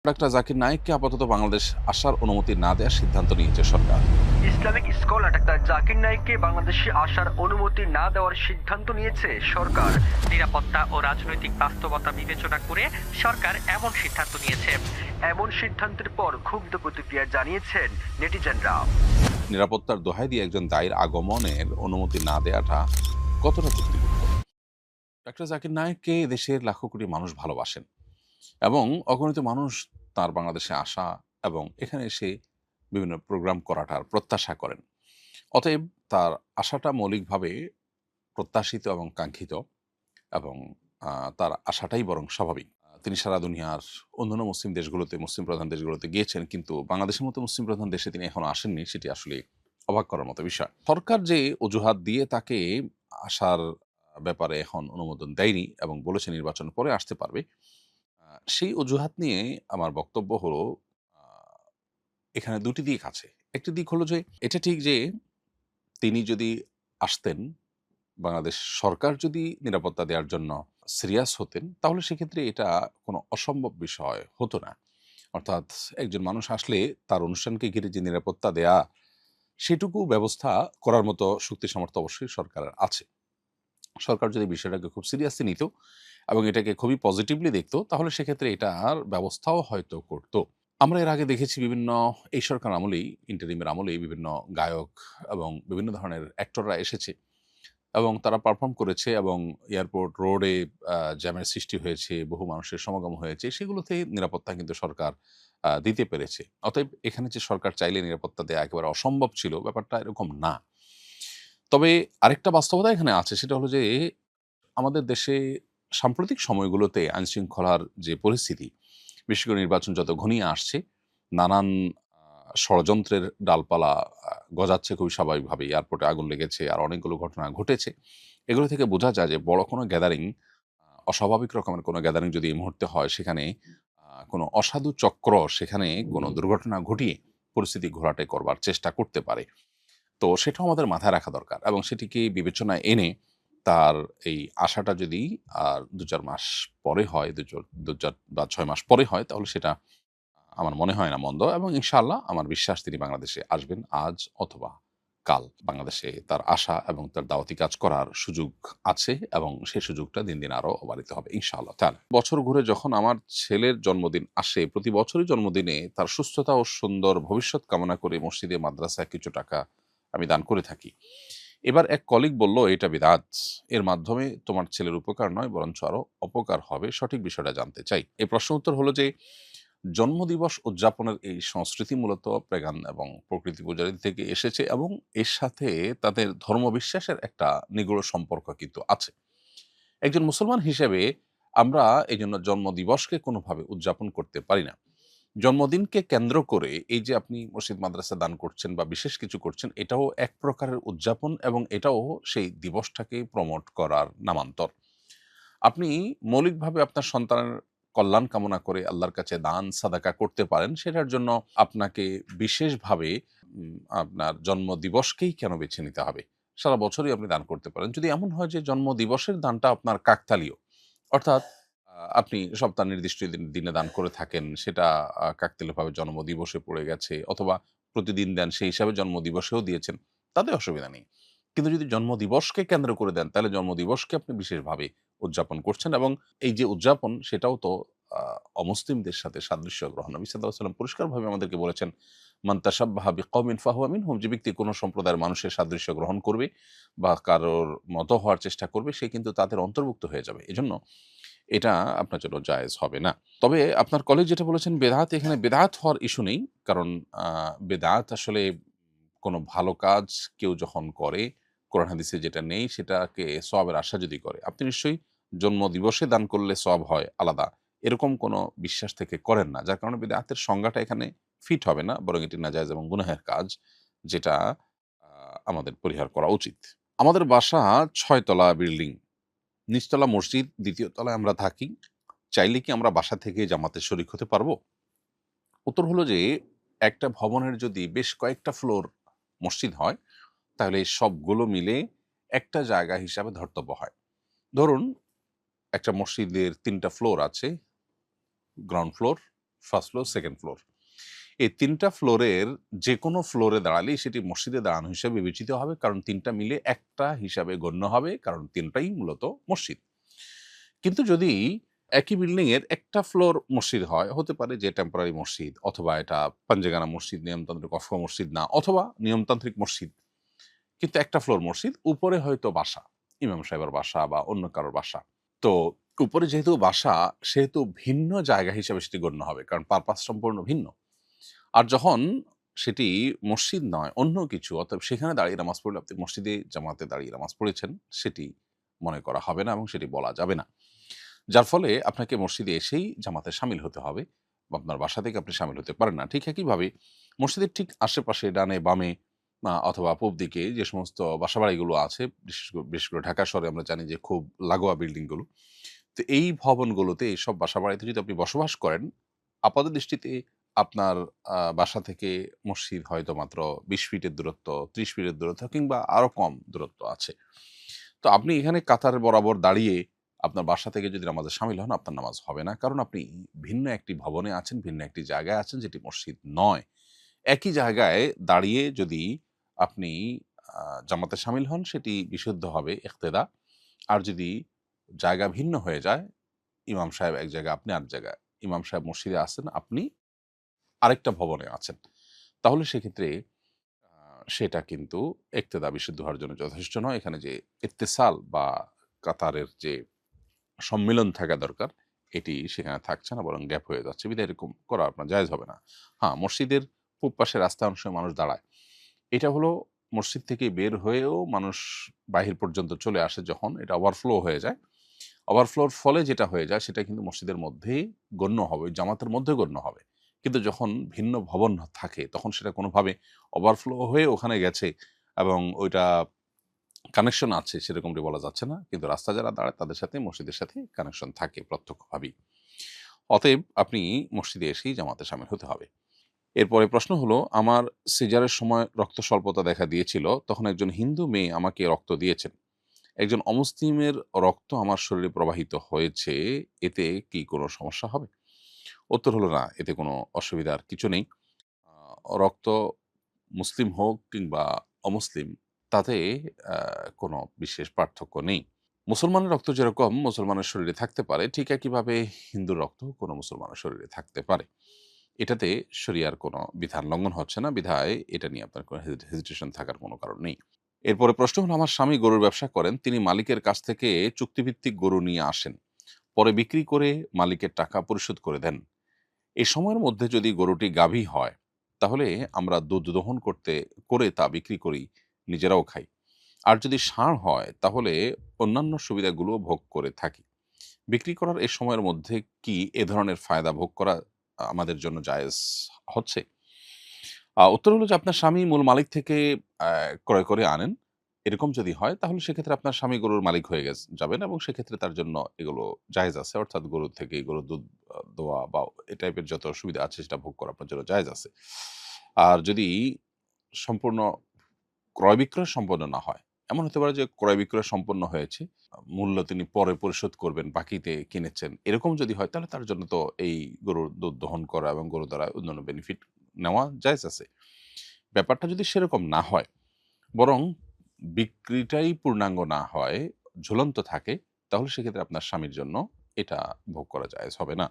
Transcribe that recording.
Doctor Zakir নায়েককে আপাতত বাংলাদেশ আসার অনুমতি না দেওয়ার সিদ্ধান্ত নিয়েছে সরকার। ইসলামিক স্কলার ডাক্তার জাকির নায়েককে বাংলাদেশে আসার অনুমতি না দেওয়ার সিদ্ধান্ত নিয়েছে সরকার। নিরাপত্তা ও রাজনৈতিক বাস্তবতা বিবেচনা করে সরকার এমন সিদ্ধান্ত নিয়েছে। এমন সিদ্ধান্তের পর ক্ষুব্ধ প্রতিক্রিয়া জানিয়েছেন নেটিজেনরা। নিরাপত্তার দোহাই দিয়ে একজন দায়ীর আগমনের অনুমতি না দেওয়াটা কতটা যুক্তিযুক্ত? ডাক্তার জাকির নায়েককে দেশের লাখো কোটি মানুষ ভালোবাসেন এবং অগণিত মানুষ তার বাংলাদেশে আসা এবং এখানে এসে বিভিন্ন প্রোগ্রাম করাটার প্রত্যাশা করেন। অতএব তার আশাটা মৌলিকভাবে প্রত্যাশিত এবং কাঙ্ক্ষিত এবং তার আশাটাই বরং স্বাভাবিক। তিনি সারা দুনিয়ার অন্যান্য মুসলিম দেশগুলোতে, মুসলিম প্রধান দেশগুলোতে গিয়েছেন, কিন্তু বাংলাদেশের মতো মুসলিম প্রধান দেশে তিনি এখনো আসেননি। সেটি আসলে অবাক করার মতো বিষয়। সরকার যে অজুহাত দিয়ে তাকে আসার ব্যাপারে এখন অনুমোদন দেয়নি এবং বলেছে নির্বাচন পরে আসতে পারবে, সেই অজুহাত নিয়ে আমার বক্তব্য হলো, আ এখানে ২ টি দিক আছে। একটি দিক হলো যে, এটা ঠিক যে তিনি যদি আসতেন, বাংলাদেশ সরকার যদি নিরাপত্তা দেওয়ার জন্য সিরিয়াস হতেন, তাহলে সেক্ষেত্রে এটা কোনো অসম্ভব বিষয় হতো না। অর্থাৎ একজন মানুষ আসলে তার অনুষ্ঠানকে ঘিরে যে নিরাপত্তা দেয়া, সেটুকু ব্যবস্থা করার মতো শক্তি সামর্থ্য অবশ্যই সরকারের আছে। সরকার যদি বিষয়টাকে খুব সিরিয়াসলি নিত এবং এটাকে খুবই পজিটিভলি দেখত, তাহলে সেক্ষেত্রে এটার ব্যবস্থাও হয়তো করত। আমরা এর আগে দেখেছি বিভিন্ন এই সরকার আমলেই, ইন্টারিমের আমলেই বিভিন্ন গায়ক এবং বিভিন্ন ধরনের অ্যাক্টররা এসেছে এবং তারা পারফর্ম করেছে এবং এয়ারপোর্ট রোডে জ্যামের সৃষ্টি হয়েছে, বহু মানুষের সমাগম হয়েছে। সেগুলোতে নিরাপত্তা কিন্তু সরকার দিতে পেরেছে। অতএব এখানে যে সরকার চাইলে নিরাপত্তা দেয়া একেবারে অসম্ভব ছিল, ব্যাপারটা এরকম না। তবে আরেকটা বাস্তবতা এখানে আছে, সেটা হলো যে আমাদের দেশে সাম্প্রতিক সময়গুলোতে আইনশৃঙ্খলার যে পরিস্থিতি, বিশেষ করে নির্বাচন যত ঘনিয়ে আসছে, নানান ষড়যন্ত্রের ডালপালা গজাচ্ছে খুবই স্বাভাবিকভাবেই। এয়ারপোর্টে আগুন লেগেছে, আর অনেকগুলো ঘটনা ঘটেছে। এগুলো থেকে বোঝা যায় যে বড় কোনো গ্যাদারিং, অস্বাভাবিক রকমের কোনো গ্যাদারিং যদি এই মুহূর্তে হয়, সেখানে কোনো অসাধু চক্র সেখানে কোনো দুর্ঘটনা ঘটিয়ে পরিস্থিতি ঘোলাটে করবার চেষ্টা করতে পারে। তো সেটাও আমাদের মাথায় রাখা দরকার এবং সেটিকে বিবেচনায় এনে তার এই আশাটা যদি ২-৪ মাস পরে হয়, ২-৪ বা ৬ মাস পরে হয়, তাহলে সেটা আমার মনে হয় না মন্দ এবং ইনশাআল্লাহ আমার বিশ্বাস তিনি বাংলাদেশে আসবেন আজ অথবা কাল। বাংলাদেশে তার আসা এবং তার দাওয়াতি কাজ করার সুযোগ আছে এবং সেই সুযোগটা দিন, দিন আরো বাড়িত হবে ইনশাআল্লাহ তাআলা। বছর ঘুরে যখন আমার ছেলের জন্মদিন আসে, প্রতি বছরই জন্মদিনে তার সুস্থতা ও সুন্দর ভবিষ্যৎ কামনা করে মসজিদে, মাদ্রাসায় কিছু টাকা আমি দান করে থাকি। এবার এক কলিগ বলল, "এটা বিদআত। এর মাধ্যমে তোমার ছেলের উপকার নয়, বরঞ্চ আরো অপকার হবে। সঠিক বিষয়টা জানতে চাই।" এই প্রশ্ন উত্তর হলো যে, জন্মদিবস উদযাপনের এই সংস্কৃতি মূলত পেগান এবং প্রকৃতি পূজারী থেকে এসেছে এবং এর সাথে তাদের ধর্মবিশ্বাসের একটা নিগূঢ় সম্পর্ক কিন্তু আছে। একজন মুসলমান হিসেবে আমরা এজন্য জন্মদিবসকে কোনোভাবে উদযাপন করতে পারি না। জন্মদিনকে কেন্দ্র করে এই যে আপনি মসজিদ মাদ্রাসা দান করছেন বা বিশেষ কিছু করছেন, এটাও এক প্রকারের উদযাপন এবং এটাও সেই দিবসটাকে প্রমোট করার নামান্তর। আপনি মৌলিকভাবে আপনার সন্তানের কল্যাণ কামনা করে আল্লাহর কাছে দান সাদাকা করতে পারেন। সেটার জন্য আপনাকে বিশেষভাবে আপনার জন্মদিবসকেই কেন বেছে নিতে হবে? সারা বছরই আপনি দান করতে পারেন। যদি এমন হয় যে জন্মদিবসের দানটা আপনার কাকতালীয়, অর্থাৎ আপনি সপ্তাহের নির্দিষ্ট দিনে দান করে থাকেন, সেটা কাকতালীয়ভাবে জন্মদিবসে পড়ে গেছে অথবা প্রতিদিন দেন সেই হিসাবে জন্মদিবসেও দিয়েছেন, তাতে অসুবিধা নেই। কিন্তু যদি জন্মদিবসকে কেন্দ্র করে দেন, তাহলে জন্মদিবসকে আপনি বিশেষভাবে উদযাপন করছেন এবং এই যে উদযাপন, সেটাও তো আ অমুসলিমদের সাথে সাদৃশ্য গ্রহণ। নবী সাল্লাল্লাহু আলাইহি ওয়াসাল্লাম পরিষ্কারভাবে আমাদেরকে বলেছেন, "মান তাশাব্বাহা বিকওমিন ফাহুয়া মিনহুম।" যে ব্যক্তি কোনো সম্প্রদায়ের মানুষের সাদৃশ্য গ্রহণ করবে বা কারোর মতো হওয়ার চেষ্টা করবে, সে কিন্তু তাদের অন্তর্ভুক্ত হয়ে যাবে। এজন্য এটা আপনার জন্য জায়েজ হবে না। তবে আপনার কলিগ যেটা বলেছেন বেদাত, এখানে বেদাত হওয়ার ইস্যু নেই। কারণ বেদাত আসলে কোনো ভালো কাজ কেউ যখন করে, কোরআন হাদিসে যেটা নেই সেটাকে সওয়াবের আশা যদি করে, আপনি নিশ্চয়ই জন্মদিবসে দান করলে সওয়াব হয় আলাদা, এরকম কোনো বিশ্বাস থেকে করেন না। যার কারণে বিদআতের সংজ্ঞাটা এখানে ফিট হবে না, বরং এটি নাজায়েজ এবং গুনাহের কাজ, যেটা আমাদের পরিহার করা উচিত। আমাদের বাসা ৬ তলা বিল্ডিং, নিচতলা মসজিদ, ২য় তলায় আমরা থাকি। চাইলে কি আমরা বাসা থেকে জামাতে শরিক হতে পারবো? উত্তর হলো যে, একটা ভবনের যদি বেশ কয়েকটা ফ্লোর মসজিদ হয়, তাহলে সবগুলো মিলে একটা জায়গা হিসাবে ধর্তব্য হয়। ধরুন একটা মসজিদের ৩ টা ফ্লোর আছে, ground floor, first floor, second floor. এই ৩ টা ফ্লোরের যেকোনো ফ্লোরে দাঁড়ালেই সেটি মসজিদে দাঁড়ানো হিসেবে বিবেচিত হবে, কারণ ৩ টা মিলে একটা হিসাবে গণ্য হবে, কারণ ৩ টাই মূলত মসজিদ। কিন্তু যদি একই বিল্ডিং এর একটা ফ্লোর মসজিদ হয়, হতে পারে যে টেম্পোরারি মসজিদ, অথবা এটা পাঞ্জেগানা মসজিদ, নিয়মতান্ত্রিক অফ মসজিদ না, অথবা নিয়মতান্ত্রিক মসজিদ, কিন্তু একটা ফ্লোর মসজিদ, উপরে হয়তো বাসা, ইমাম সাহেবের বাসা বা অন্য কারোর বাসা। তো উপরে যেহেতু বাসা, সেহেতু ভিন্ন জায়গা হিসেবে সেটি গণ্য হবে, কারণ পারপাস সম্পূর্ণ ভিন্ন। আর যখন সেটি মসজিদ নয়, অন্য কিছু, অতএব সেখানে দাঁড়িয়ে নামাজ পড়লে আপনি মসজিদে জামাতে দাঁড়িয়ে নামাজ পড়েছেন, সেটি মনে করা হবে না এবং সেটি বলা যাবে না। যার ফলে আপনাকে মসজিদে এসেই জামাতে শামিল হতে হবে। আপনার বাসা থেকে আপনি শামিল হতে পারেন না। ঠিক একইভাবে মসজিদের ঠিক আশেপাশে ডানে বামে অথবা পূব দিকে যে সমস্ত বাসাবাড়িগুলো আছে, বিশেষ করে ঢাকা শহরে আমরা জানি যে খুব লাগোয়া বিল্ডিংগুলো। তো এই ভবনগুলোতে, এইসব বাসাবাড়িতে যদি আপনি বসবাস করেন, আপাতদৃষ্টিতে আপনার বাসা থেকে মসজিদ হয়তো মাত্র ২০ ফিটের দূরত্ব, ৩০ ফিটের দূরত্ব, কিংবা আরো কম দূরত্ব আছে। তো আপনি এখানে কাতার বরাবর দাঁড়িয়ে আপনার বাসা থেকে যদি নামাজে শামিল হন, আপনার নামাজ হবে না, কারণ আপনি ভিন্ন একটি ভবনে আছেন, ভিন্ন একটি জায়গায় আছেন, যেটি মসজিদ নয়। একই জায়গায় দাঁড়িয়ে যদি আপনি জামাতে শামিল হন, সেটি বিশুদ্ধ হবে ইক্তেদা। আর যদি জায়গা ভিন্ন হয়ে যায়, ইমাম সাহেব এক জায়গায়, আপনি আরেক জায়গায়, ইমাম সাহেব মসজিদে আছেন, আপনি আরেকটা ভবনে আছেন, তাহলে সেক্ষেত্রে সেটা কিন্তু ইক্তেদা বিশুদ্ধ হওয়ার জন্য যথেষ্ট নয়। এখানে যে ইত্তেসাল বা কাতারের যে সম্মিলন থাকা দরকার, এটি সেখানে থাকছে না, বরং গ্যাপ হয়ে যাচ্ছে। বিধায় এরকম করা আপনার জায়েজ হবে না। হ্যাঁ, মসজিদের পূব পাশে রাস্তা অংশে মানুষ দাঁড়ায়। এটা হলো মসজিদ থেকে বের হয়েও মানুষ বাহির পর্যন্ত চলে আসে, যখন এটা ওভারফ্লো হয়ে যায়। ওভারফ্লোর ফলে যেটা হয়ে যায়, সেটা কিন্তু মসজিদের মধ্যেই গণ্য হবে, জামাতের মধ্যে গণ্য হবে। কিন্তু যখন ভিন্ন ভবন থাকে, তখন সেটা কোনোভাবে ওভারফ্লো হয়ে ওখানে গেছে এবং ওইটা কানেকশন আছে সেরকমটি বলা যাচ্ছে না। কিন্তু রাস্তা যারা দাঁড়ায়, তাদের সাথে মসজিদের সাথে কানেকশন থাকে প্রত্যক্ষভাবেই। অতএব আপনি মসজিদে এসেই জামাতে শামিল হতে হবে। এরপরে প্রশ্ন হলো, আমার সিজারের সময় রক্ত স্বল্পতা দেখা দিয়েছিল, তখন একজন হিন্দু মেয়ে আমাকে রক্ত দিয়েছেন। একজন অমুসলিমের রক্ত আমার শরীরে প্রবাহিত হয়েছে, এতে কি কোনো সমস্যা হবে? উত্তর হলো না, এতে কোনো অসুবিধার কিছু নেই। রক্ত মুসলিম হোক কিংবা অমুসলিম, তাতে কোনো বিশেষ পার্থক্য নেই। মুসলমানের রক্ত যেরকম মুসলমানের শরীরে থাকতে পারে, ঠিক একইভাবে হিন্দুর রক্ত কোনো মুসলমানের শরীরে থাকতে পারে। এটাতে শরিয়ার কোনো বিধান লঙ্ঘন হচ্ছে না, বিধায় এটা নিয়ে আপনার কোনো হেজিটেশন থাকার কোনো কারণ নেই। এরপরে প্রশ্ন হলো, আমার স্বামী গরুর ব্যবসা করেন, তিনি মালিকের কাছ থেকে চুক্তিভিত্তিক গরু নিয়ে আসেন, পরে বিক্রি করে মালিকের টাকা পরিশোধ করে দেন। এই সময়ের মধ্যে যদি গরুটি গাভী হয়, তাহলে আমরা দুধ দহন করে তা বিক্রি করি, নিজেরাও খাই। আর যদি ষাঁড় হয়, তাহলে অন্যান্য সুবিধাগুলো ভোগ করে থাকি। বিক্রি করার এই সময়ের মধ্যে কি এ ধরনের ফায়দা ভোগ করা আমাদের জন্য জায়েজ হচ্ছে? উত্তর হলো যে, আপনার স্বামী মূল মালিক থেকে ক্রয় করে আনেন। এরকম যদি হয়, তাহলে সেক্ষেত্রে আপনার স্বামী গরুর মালিক হয়ে যাবেন এবং সেক্ষেত্রে তার জন্য এগুলো জায়েজ আছে। অর্থাৎ গরুর থেকে গরুর দুধ দোয়া বা এ টাইপের যত সুবিধা আছে, সেটা ভোগ করা আপনার জন্য জায়েজ আছে। আর যদি সম্পূর্ণ ক্রয় বিক্রয় সম্পন্ন না হয়, এমন হতে পারে যে ক্রয় বিক্রয় সম্পন্ন হয়েছে, মূল্য তিনি পরে পরিশোধ করবেন, বাকিতে কিনেছেন, এরকম যদি হয়, তাহলে তার জন্য তো এই গরুর দুধ দহন করা এবং গরু দ্বারা অন্যান্য বেনিফিট নেওয়া জায়েজ আছে। ব্যাপারটা যদি সেরকম না হয়, বরং বিক্রিটাই পূর্ণাঙ্গ না হয়, ঝুলন্ত থাকে, তাহলে সেক্ষেত্রে আপনার স্বামীর জন্য এটা ভোগ করা জায়েজ হবে না।